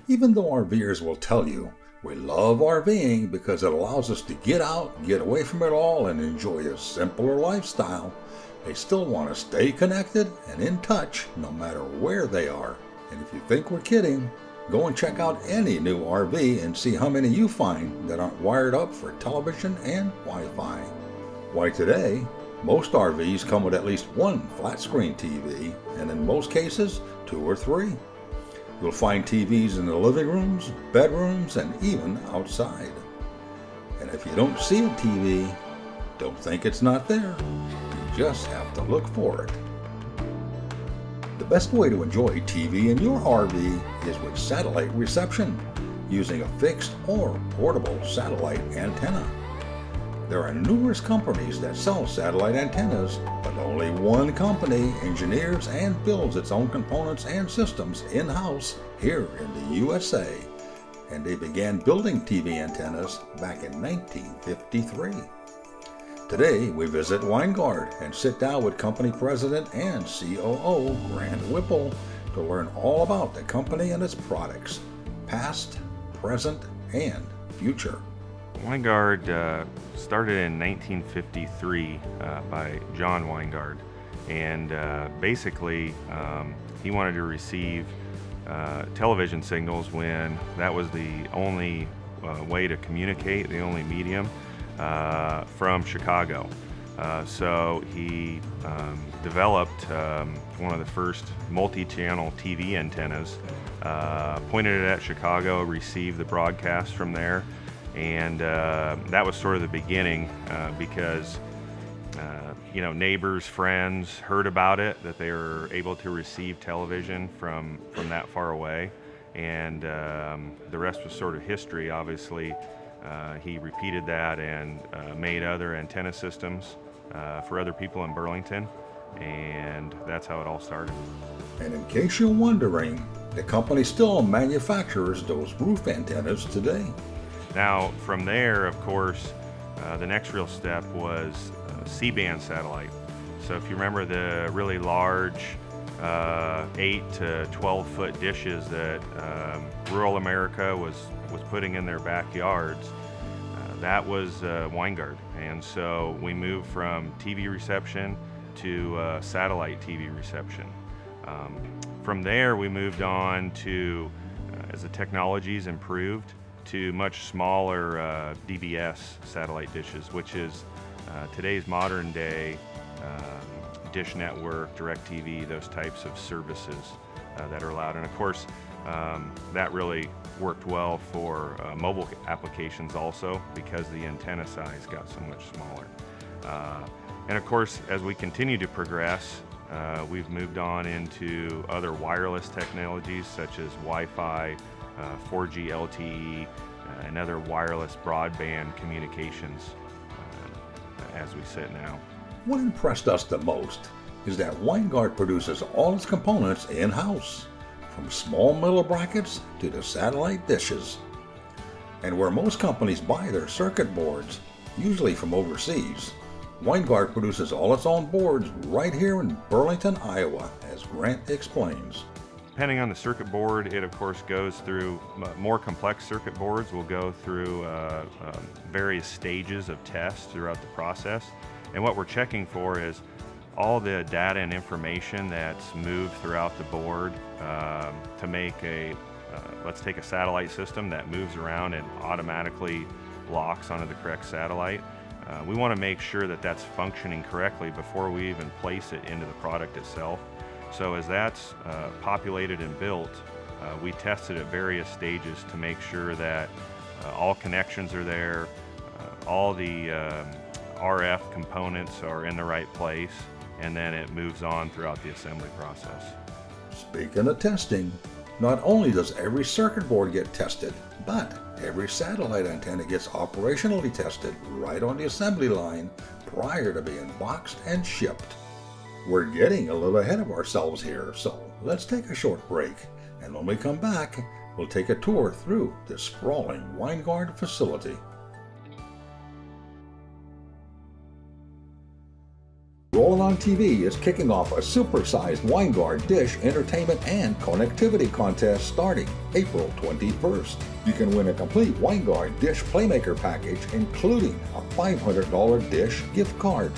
Even though RVers will tell you we love RVing because it allows us to get out, get away from it all, and enjoy a simpler lifestyle, they still want to stay connected and in touch no matter where they are. And if you think we're kidding, go and check out any new RV and see how many you find that aren't wired up for television and Wi-Fi. Why today, most RVs come with at least one flat-screen TV, and in most cases, 2 or 3. You'll find TVs in the living rooms, bedrooms, and even outside. And if you don't see a TV, don't think it's not there. You just have to look for it. The best way to enjoy TV in your RV is with satellite reception, using a fixed or portable satellite antenna. There are numerous companies that sell satellite antennas, but only one company engineers and builds its own components and systems in-house here in the USA. And they began building TV antennas back in 1953. Today, we visit Winegard and sit down with company president and COO Grant Whipple to learn all about the company and its products, past, present, and future. Winegard started in 1953 by John Winegard, and basically he wanted to receive television signals when that was the only way to communicate, the only medium, from Chicago. So he developed one of the first multi-channel TV antennas, pointed it at Chicago, received the broadcast from there, and that was sort of the beginning because neighbors, friends heard about it, that they were able to receive television from that far away, and the rest was sort of history. Obviously, he repeated that and made other antenna systems for other people in Burlington, and that's how it all started. And in case you're wondering, the company still manufactures those roof antennas today. Now, from there, of course, the next real step was C-band satellite. So if you remember the really large 8 to 12 foot dishes that rural America was putting in their backyards, that was Winegard. And so we moved from TV reception to satellite TV reception. From there, we moved on to, as the technologies improved, to much smaller DBS satellite dishes, which is today's modern day Dish Network, DirecTV, those types of services that are allowed. And of course, that really worked well for mobile applications also, because the antenna size got so much smaller. And of course, as we continue to progress, we've moved on into other wireless technologies such as Wi-Fi, 4G LTE, and other wireless broadband communications as we sit now. What impressed us the most is that Winegard produces all its components in-house, from small metal brackets to the satellite dishes. And where most companies buy their circuit boards, usually from overseas, Winegard produces all its own boards right here in Burlington, Iowa, as Grant explains. Depending on the circuit board, it of course goes through, more complex circuit boards will go through various stages of tests throughout the process. And what we're checking for is all the data and information that's moved throughout the board to make let's take a satellite system that moves around and automatically locks onto the correct satellite. We want to make sure that that's functioning correctly before we even place it into the product itself. So as that's populated and built, we test it at various stages to make sure that all connections are there, all the RF components are in the right place, and then it moves on throughout the assembly process. Speaking of testing, not only does every circuit board get tested, but every satellite antenna gets operationally tested right on the assembly line prior to being boxed and shipped. We're getting a little ahead of ourselves here, so let's take a short break, and when we come back, we'll take a tour through this sprawling Winegard facility. Rollin TV is kicking off a supersized Winegard dish entertainment and connectivity contest starting April 21st. You can win a complete Winegard dish playmaker package including a $500 dish gift card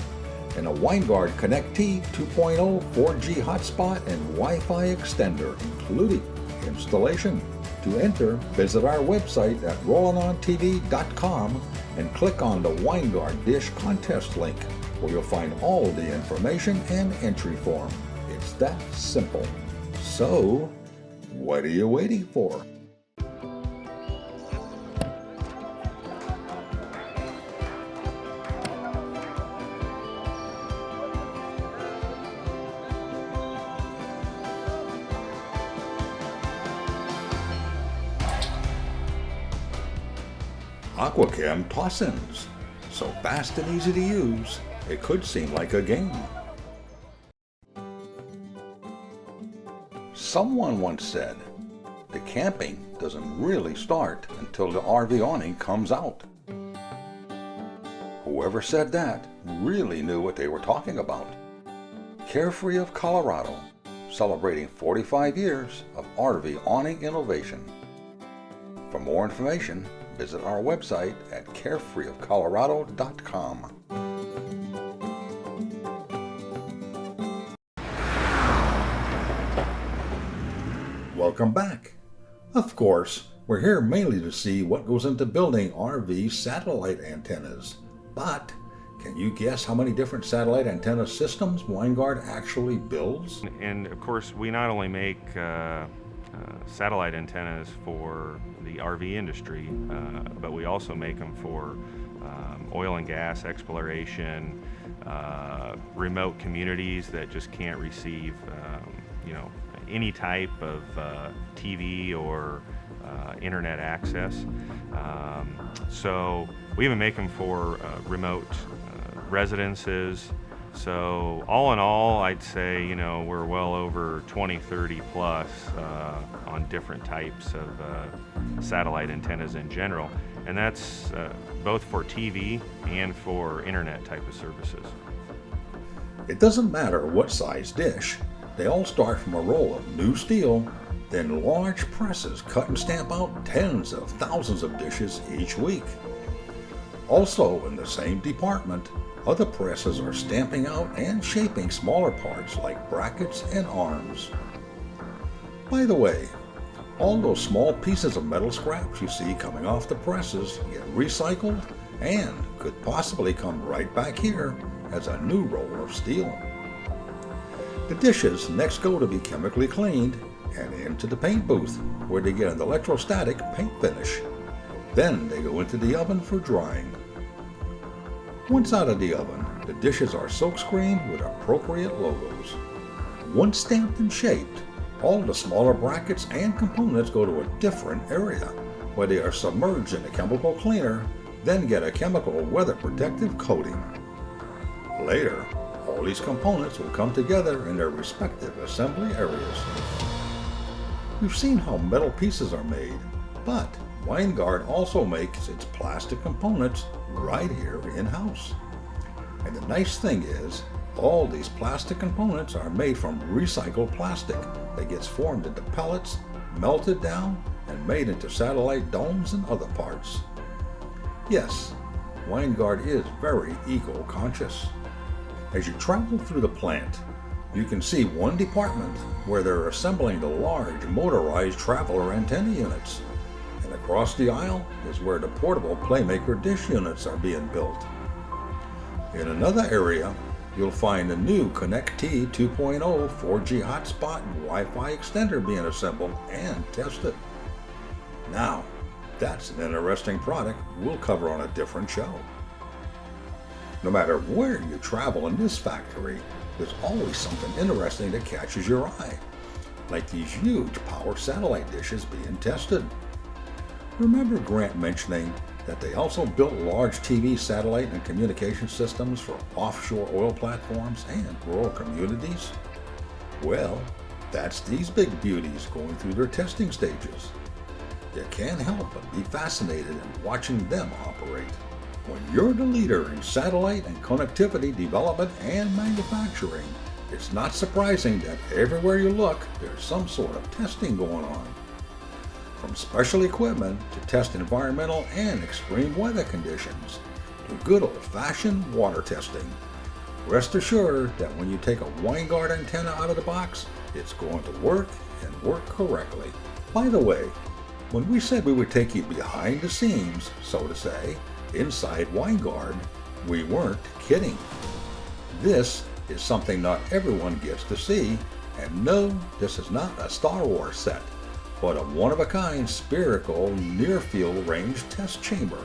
and a Winegard Connect T 2.0 4G hotspot and Wi-Fi extender including installation. To enter, visit our website at rollinontv.com and click on the Winegard dish contest link, where you'll find all the information and entry form. It's that simple. So, what are you waiting for? Aquacam toss-ins. So fast and easy to use, it could seem like a game. Someone once said, the camping doesn't really start until the RV awning comes out. Whoever said that really knew what they were talking about. Carefree of Colorado, celebrating 45 years of RV awning innovation. For more information, visit our website at carefreeofcolorado.com. Welcome back. Of course, we're here mainly to see what goes into building RV satellite antennas. But can you guess how many different satellite antenna systems Winegard actually builds? And of course, we not only make satellite antennas for the RV industry, but we also make them for oil and gas exploration, remote communities that just can't receive, any type of TV or internet access. So we even make them for remote residences. So all in all, I'd say, we're well over 20, 30 plus on different types of satellite antennas in general. And that's both for TV and for internet type of services. It doesn't matter what size dish. They all start from a roll of new steel, then large presses cut and stamp out tens of thousands of dishes each week. Also in the same department, other presses are stamping out and shaping smaller parts like brackets and arms. By the way, all those small pieces of metal scraps you see coming off the presses get recycled and could possibly come right back here as a new roll of steel. The dishes next go to be chemically cleaned and into the paint booth where they get an electrostatic paint finish. Then they go into the oven for drying. Once out of the oven, the dishes are silkscreened with appropriate logos. Once stamped and shaped, all the smaller brackets and components go to a different area where they are submerged in a chemical cleaner, then get a chemical weather protective coating. Later, all these components will come together in their respective assembly areas. We've seen how metal pieces are made, but Winegard also makes its plastic components right here in-house. And the nice thing is, all these plastic components are made from recycled plastic that gets formed into pellets, melted down, and made into satellite domes and other parts. Yes, Winegard is very eco-conscious. As you travel through the plant, you can see one department where they're assembling the large motorized traveler antenna units. And across the aisle is where the portable Playmaker dish units are being built. In another area, you'll find the new Connect T 2.0 4G hotspot and Wi-Fi extender being assembled and tested. Now, that's an interesting product we'll cover on a different show. No matter where you travel in this factory, there's always something interesting that catches your eye, like these huge power satellite dishes being tested. Remember Grant mentioning that they also built large TV satellite and communication systems for offshore oil platforms and rural communities? Well, that's these big beauties going through their testing stages. You can't help but be fascinated in watching them operate. When you're the leader in satellite and connectivity development and manufacturing, it's not surprising that everywhere you look, there's some sort of testing going on. From special equipment to test environmental and extreme weather conditions, to good old-fashioned water testing. Rest assured that when you take a Winegard antenna out of the box, it's going to work and work correctly. By the way, when we said we would take you behind the scenes, so to say, inside Winegard, we weren't kidding. This is something not everyone gets to see, and no, this is not a Star Wars set, but a one-of-a-kind spherical near-field range test chamber.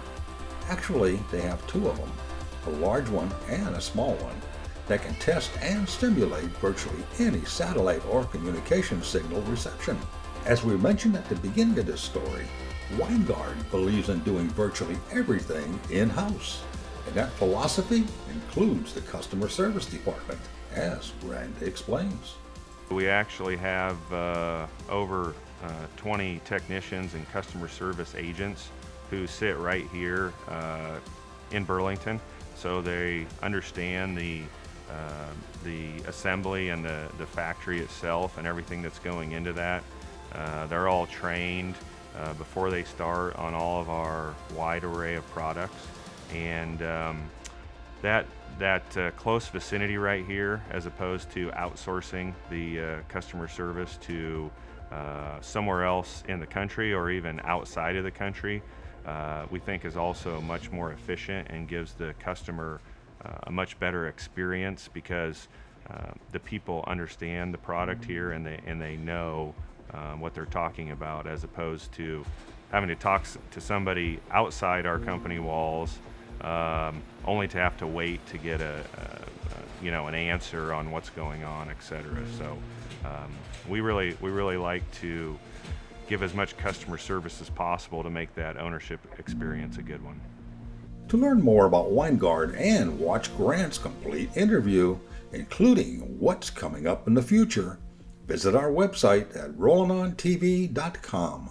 Actually, they have two of them, a large one and a small one, that can test and stimulate virtually any satellite or communication signal reception. As we mentioned at the beginning of this story, Winegard believes in doing virtually everything in-house, and that philosophy includes the customer service department, as Randy explains. We actually have over 20 technicians and customer service agents who sit right here in Burlington, so they understand the assembly and the factory itself and everything that's going into that. They're all trained before they start on all of our wide array of products, and that close vicinity right here, as opposed to outsourcing the customer service to somewhere else in the country or even outside of the country, we think is also much more efficient and gives the customer a much better experience, because the people understand the product here and they know what they're talking about, as opposed to having to talk to somebody outside our company walls, only to have to wait to get an answer on what's going on, etc. So we really like to give as much customer service as possible to make that ownership experience a good one. To learn more about Winegard and watch Grant's complete interview, including what's coming up in the future, visit our website at rollinontv.com.